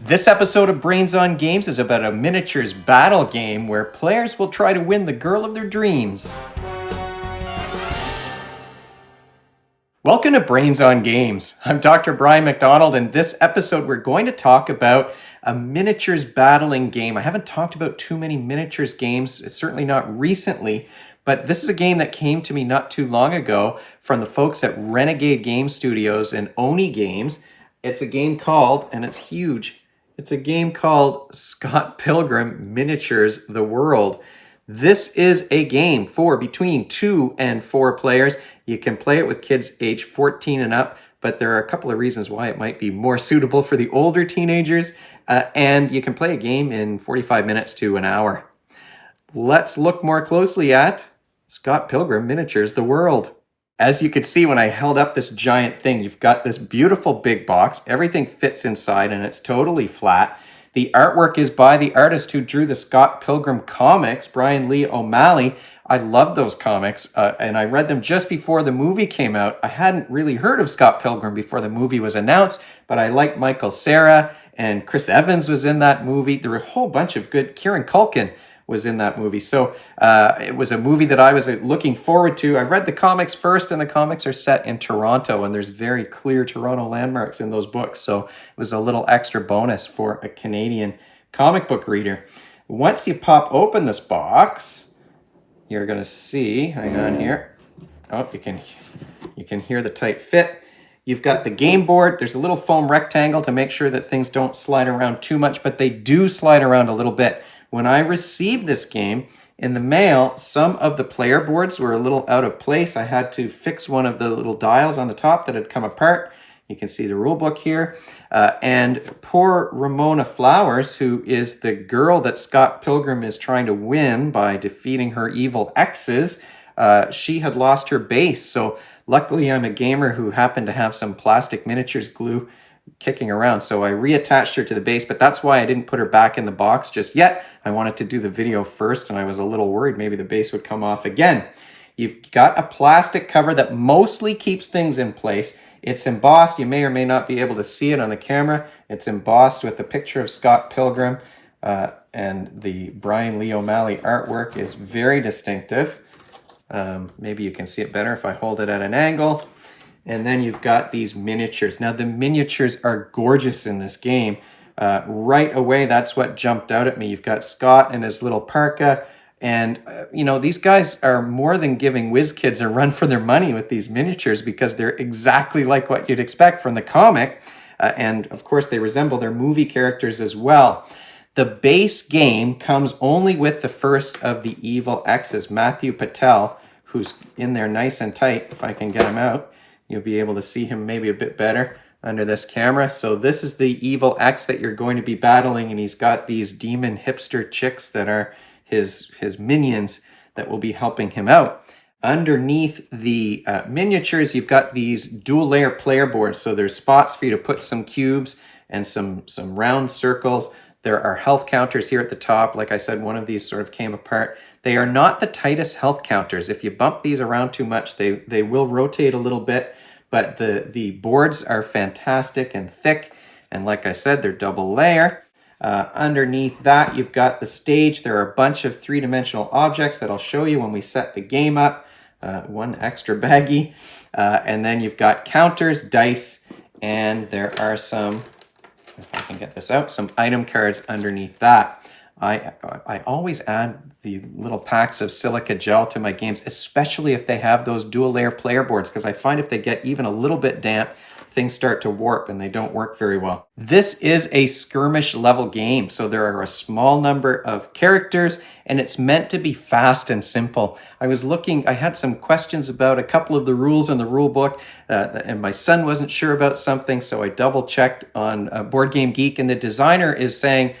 This episode of Brains on Games is about a miniatures battle game where players will try to win the girl of their dreams. Welcome to Brains on Games. I'm Dr. Brian McDonald, and this episode we're going to talk about a miniatures battling game. I haven't talked about too many miniatures games, certainly not recently, but this is a game that came to me not too long ago from the folks at Renegade Game Studios and Oni Games. It's a game called, and it's huge, it's a game called Scott Pilgrim Miniatures The World. This is a game for between 2 and 4 players. You can play it with kids age 14 and up, but there are a couple of reasons why it might be more suitable for the older teenagers. And you can play a game in 45 minutes to an hour. Let's look more closely at Scott Pilgrim Miniatures The World. As you could see when I held up this giant thing, you've got this beautiful big box. Everything fits inside and it's totally flat. The artwork is by the artist who drew the Scott Pilgrim comics, Brian Lee O'Malley. I love those comics, and I read them just before the movie came out. I hadn't really heard of Scott Pilgrim before the movie was announced, but I liked Michael Cera, and Chris Evans was in that movie. There were a whole bunch of good... Kieran Culkin was in that movie. So it was a movie that I was looking forward to. I read the comics first, and the comics are set in Toronto, and there's very clear Toronto landmarks in those books. So it was a little extra bonus for a Canadian comic book reader. Once you pop open this box, you're going to see, hang on here. Oh, you can hear the tight fit. You've got the game board. There's a little foam rectangle to make sure that things don't slide around too much, but they do slide around a little bit. When I received this game in the mail, some of the player boards were a little out of place. I had to fix one of the little dials on the top that had come apart. You can see the rule book here. And poor Ramona Flowers, who is the girl that Scott Pilgrim is trying to win by defeating her evil exes, she had lost her base. So luckily I'm a gamer who happened to have some plastic miniatures glue kicking around, so I reattached her to the base, but that's why I didn't put her back in the box just yet. I wanted to do the video first, and I was a little worried maybe the base would come off again. You've got a plastic cover that mostly keeps things in place. It's embossed. You may or may not be able to see it on the camera. It's embossed with a picture of Scott Pilgrim, and the Brian Lee O'Malley artwork is very distinctive. Maybe you can see it better if I hold it at an angle. And then you've got these miniatures. Now, the miniatures are gorgeous in this game. Right away, that's what jumped out at me. You've got Scott in his little parka. And, these guys are more than giving whiz kids a run for their money with these miniatures because they're exactly like what you'd expect from the comic. And, of course, they resemble their movie characters as well. The base game comes only with the first of the evil exes, Matthew Patel, who's in there nice and tight, if I can get him out. You'll be able to see him maybe a bit better under this camera. So this is the evil X that you're going to be battling, and he's got these demon hipster chicks that are his minions that will be helping him out. Underneath the miniatures, you've got these dual layer player boards. So there's spots for you to put some cubes and some round circles. There are health counters here at the top. Like I said, one of these sort of came apart. They are not the tightest health counters. If you bump these around too much, they will rotate a little bit, but the boards are fantastic and thick. And like I said, they're double layer. Underneath that, you've got the stage. There are a bunch of three-dimensional objects that I'll show you when we set the game up. One extra baggie. And then you've got counters, dice, and there are some, if I can get this out, some item cards underneath that. I always add the little packs of silica gel to my games, especially if they have those dual layer player boards, because I find if they get even a little bit damp, things start to warp and they don't work very well. This is a skirmish level game, so there are a small number of characters and it's meant to be fast and simple. I had some questions about a couple of the rules in the rule book, and my son wasn't sure about something, so I double checked on boardgamegeek, and the designer is saying,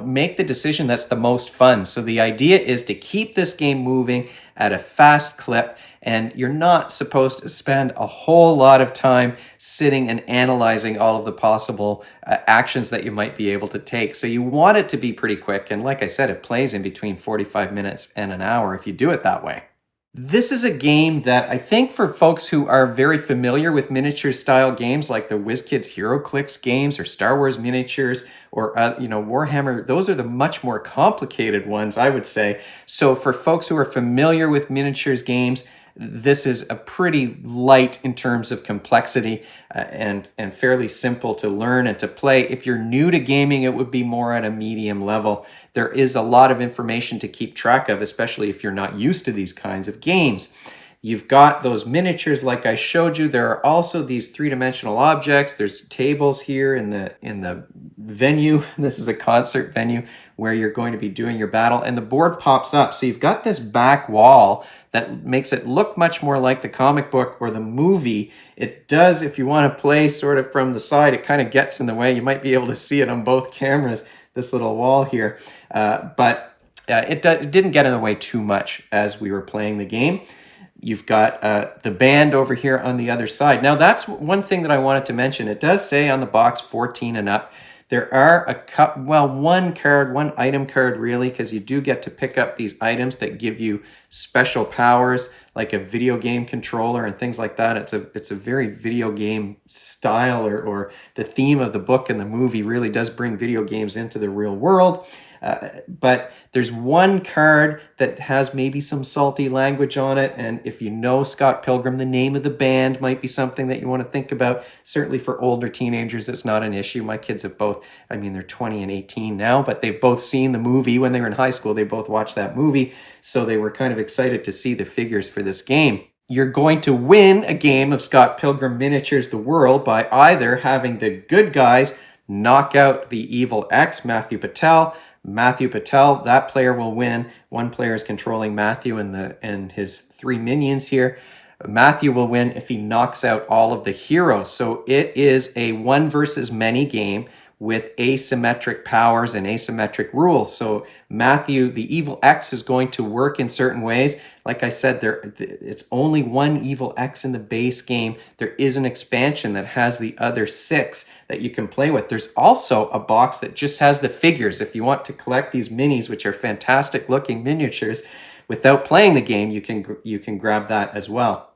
make the decision that's the most fun. So the idea is to keep this game moving at a fast clip, and you're not supposed to spend a whole lot of time sitting and analyzing all of the possible actions that you might be able to take. So you want it to be pretty quick, and like I said, it plays in between 45 minutes and an hour if you do it that way. This is a game that I think for folks who are very familiar with miniature style games like the WizKids HeroClix games or Star Wars miniatures or Warhammer, those are the much more complicated ones, I would say. So for folks who are familiar with miniatures games, this is a pretty light in terms of complexity and fairly simple to learn and to play. If you're new to gaming, it would be more at a medium level. There is a lot of information to keep track of, especially if you're not used to these kinds of games. You've got those miniatures like I showed you. There are also these three-dimensional objects. There's tables here in the venue. This is a concert venue where you're going to be doing your battle, and the board pops up. So you've got this back wall that makes it look much more like the comic book or the movie. It does, if you want to play sort of from the side, it kind of gets in the way. You might be able to see it on both cameras, this little wall here. But it didn't get in the way too much as we were playing the game. You've got the band over here on the other side. Now, that's one thing that I wanted to mention. It does say on the box 14 and up. There are one item card really, because you do get to pick up these items that give you special powers, like a video game controller and things like that. It's a very video game style, or the theme of the book and the movie really does bring video games into the real world. But there's one card that has maybe some salty language on it, and if you know Scott Pilgrim, the name of the band might be something that you want to think about. Certainly for older teenagers, it's not an issue. My kids have both, they're 20 and 18 now, but they've both seen the movie when they were in high school. They both watched that movie, so they were kind of excited to see the figures for this game. You're going to win a game of Scott Pilgrim Miniatures The World by either having the good guys knock out the evil X, Matthew Patel, that player will win. One player is controlling Matthew and his three minions here. Matthew will win if he knocks out all of the heroes. So it is a one versus many game with asymmetric powers and asymmetric rules. So Matthew, the evil X, is going to work in certain ways. Like I said, it's only one evil X in the base game. There is an expansion that has the other 6 that you can play with. There's also a box that just has the figures. If you want to collect these minis, which are fantastic looking miniatures, without playing the game, you can grab that as well.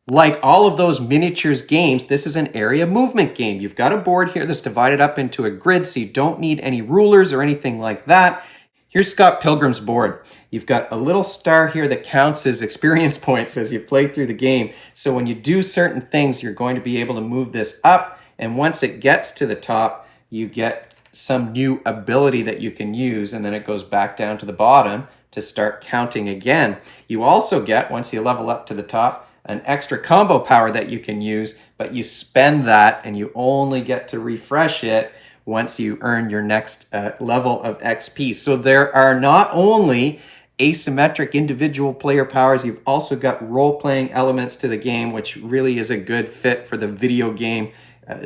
Like all of those miniatures games, this is an area movement game. You've got a board here that's divided up into a grid, so you don't need any rulers or anything like that. Here's Scott Pilgrim's board. You've got a little star here that counts as experience points as you play through the game. So when you do certain things, you're going to be able to move this up, and once it gets to the top, you get some new ability that you can use, and then it goes back down to the bottom to start counting again. You also get, once you level up to the top, an extra combo power that you can use, but you spend that and you only get to refresh it once you earn your next level of XP. So there are not only asymmetric individual player powers, you've also got role-playing elements to the game, which really is a good fit for the video game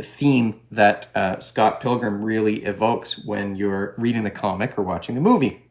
theme that Scott Pilgrim really evokes when you're reading the comic or watching the movie.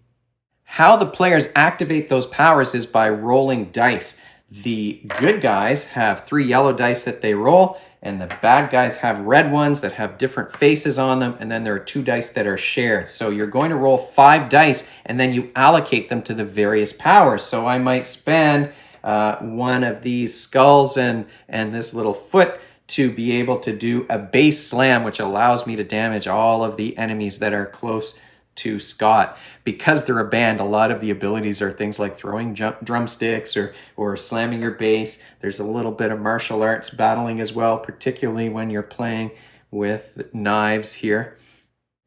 How the players activate those powers is by rolling dice. The good guys have 3 yellow dice that they roll, and the bad guys have red ones that have different faces on them, and then there are 2 dice that are shared. So you're going to roll 5 dice, and then you allocate them to the various powers. So I might spend one of these skulls and this little foot to be able to do a base slam, which allows me to damage all of the enemies that are close to Scott. Because they're a band, a lot of the abilities are things like throwing drumsticks or slamming your base. There's a little bit of martial arts battling as well, particularly when you're playing with knives here.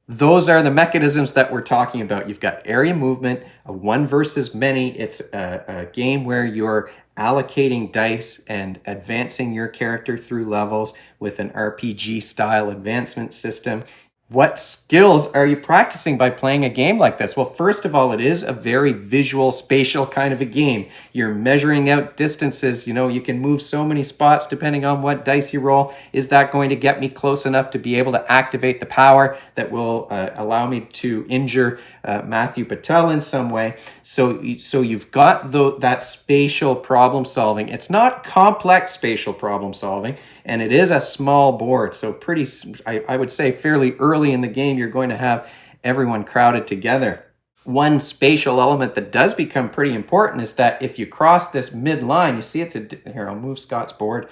Those are the mechanisms that we're talking about. You've got area movement, a one versus many. It's a game where you're allocating dice and advancing your character through levels with an RPG style advancement system. What skills are you practicing by playing a game like this? Well, first of all, it is a very visual, spatial kind of a game. You're measuring out distances. You can move so many spots depending on what dice you roll. Is that going to get me close enough to be able to activate the power that will allow me to injure Matthew Patel in some way? So you've got that spatial problem solving. It's not complex spatial problem solving, and it is a small board. So I would say fairly early in the game, you're going to have everyone crowded together. One spatial element that does become pretty important is that if you cross this midline, you see here, I'll move Scott's board.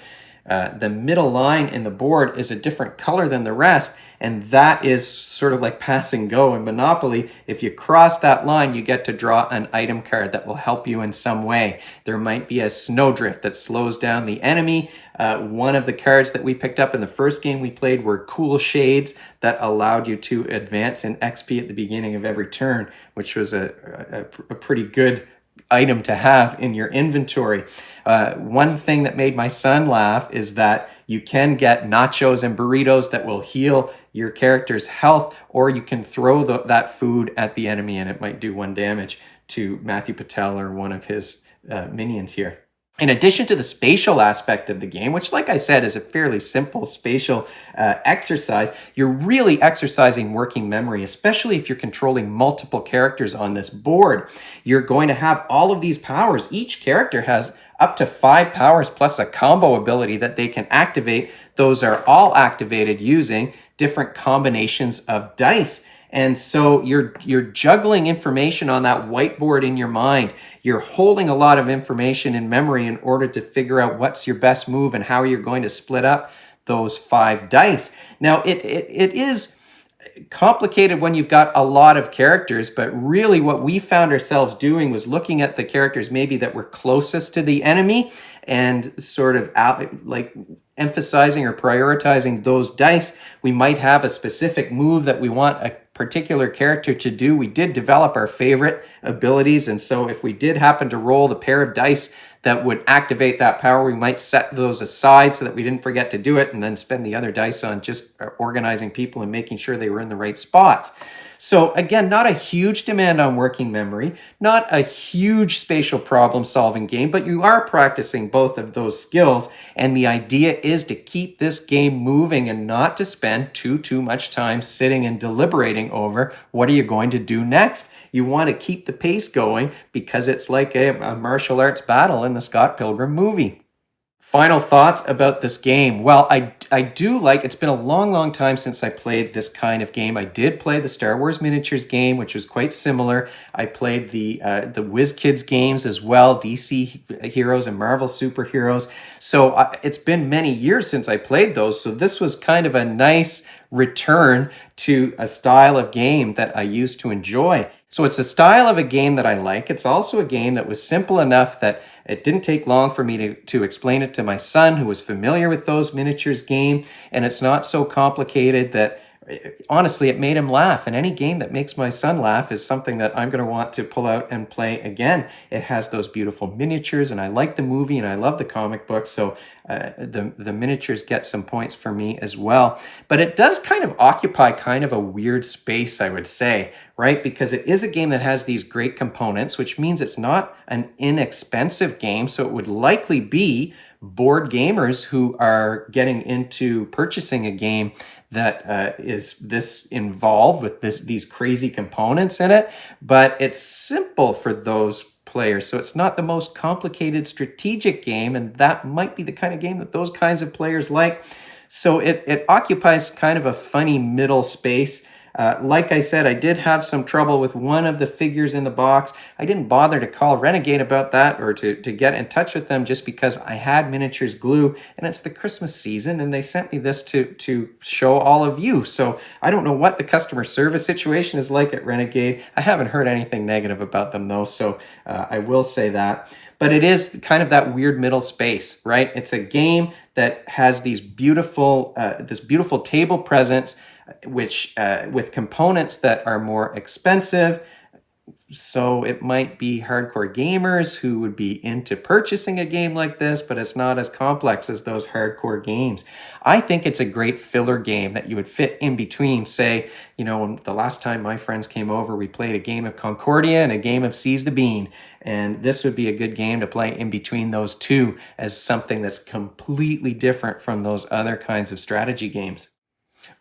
The middle line in the board is a different color than the rest, and that is sort of like pass and go in Monopoly. If you cross that line, you get to draw an item card that will help you in some way. There might be a snowdrift that slows down the enemy. One of the cards that we picked up in the first game we played were cool shades that allowed you to advance in XP at the beginning of every turn, which was a pretty good item to have in your inventory. One thing that made my son laugh is that you can get nachos and burritos that will heal your character's health, or you can throw that food at the enemy and it might do 1 damage to Matthew Patel or one of his minions here. In addition to the spatial aspect of the game, which, like I said, is a fairly simple spatial exercise, you're really exercising working memory, especially if you're controlling multiple characters on this board. You're going to have all of these powers. Each character has up to 5 powers plus a combo ability that they can activate. Those are all activated using different combinations of dice. And so you're juggling information on that whiteboard in your mind. You're holding a lot of information in memory in order to figure out what's your best move and how you're going to split up those 5 dice. Now, it is complicated when you've got a lot of characters, but really what we found ourselves doing was looking at the characters maybe that were closest to the enemy and sort of like emphasizing or prioritizing those dice. We might have a specific move that we want a particular character to do. We did develop our favorite abilities, and so if we did happen to roll the pair of dice that would activate that power, we might set those aside so that we didn't forget to do it, and then spend the other dice on just organizing people and making sure they were in the right spots. So again, not a huge demand on working memory, not a huge spatial problem-solving game, but you are practicing both of those skills, and the idea is to keep this game moving and not to spend too much time sitting and deliberating over what are you going to do next. You want to keep the pace going because it's like a martial arts battle in the Scott Pilgrim movie. Final thoughts about this game. Well, I do like, it's been a long time since I played this kind of game. I did play the Star Wars Miniatures game, which was quite similar. I played the WizKids games as well, DC Heroes and Marvel Superheroes. So it's been many years since I played those. So this was kind of a nice return to a style of game that I used to enjoy. So it's a style of a game that I like. It's also a game that was simple enough that it didn't take long for me to explain it to my son, who was familiar with those miniatures game. And it's not so complicated that, honestly, it made him laugh. And any game that makes my son laugh is something that I'm going to want to pull out and play again. It has those beautiful miniatures, and I like the movie, and I love the comic book. So the miniatures get some points for me as well. But it does kind of occupy kind of a weird space, I would say, right? Because it is a game that has these great components, which means it's not an inexpensive game. So it would likely be board gamers who are getting into purchasing a game that is this involved with these crazy components in it. But it's simple for those players. So it's not the most complicated strategic game, and that might be the kind of game that those kinds of players like. So it occupies kind of a funny middle space. Like I said, I did have some trouble with one of the figures in the box. I didn't bother to call Renegade about that or to get in touch with them just because I had miniatures glue, and it's the Christmas season, and they sent me this to show all of you. So I don't know what the customer service situation is like at Renegade. I haven't heard anything negative about them though, so I will say that. But it is kind of that weird middle space, right? It's a game that has these beautiful, this beautiful table presence, which with components that are more expensive. So it might be hardcore gamers who would be into purchasing a game like this, but it's not as complex as those hardcore games. I think it's a great filler game that you would fit in between. Say, you know, the last time my friends came over, we played a game of Concordia and a game of Seize the Bean. And this would be a good game to play in between those two as something that's completely different from those other kinds of strategy games.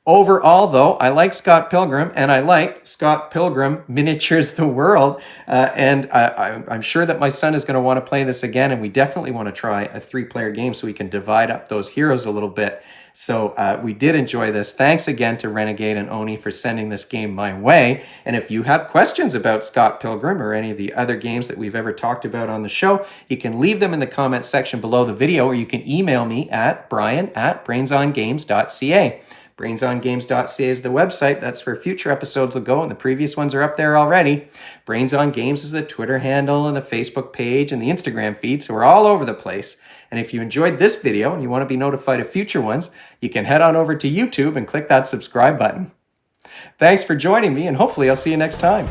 Overall, though, I like Scott Pilgrim, and I like Scott Pilgrim Miniatures The World, and I'm sure that my son is going to want to play this again, and we definitely want to try a 3-player game so we can divide up those heroes a little bit. So we did enjoy this. Thanks again to Renegade and Oni for sending this game my way. And if you have questions about Scott Pilgrim or any of the other games that we've ever talked about on the show, you can leave them in the comment section below the video, or you can email me at brian@brainsongames.ca. Brainsongames.ca is the website. That's where future episodes will go, and the previous ones are up there already. Brains on Games is the Twitter handle and the Facebook page and the Instagram feed, so we're all over the place. And if you enjoyed this video and you want to be notified of future ones, you can head on over to YouTube and click that subscribe button. Thanks for joining me, and hopefully I'll see you next time.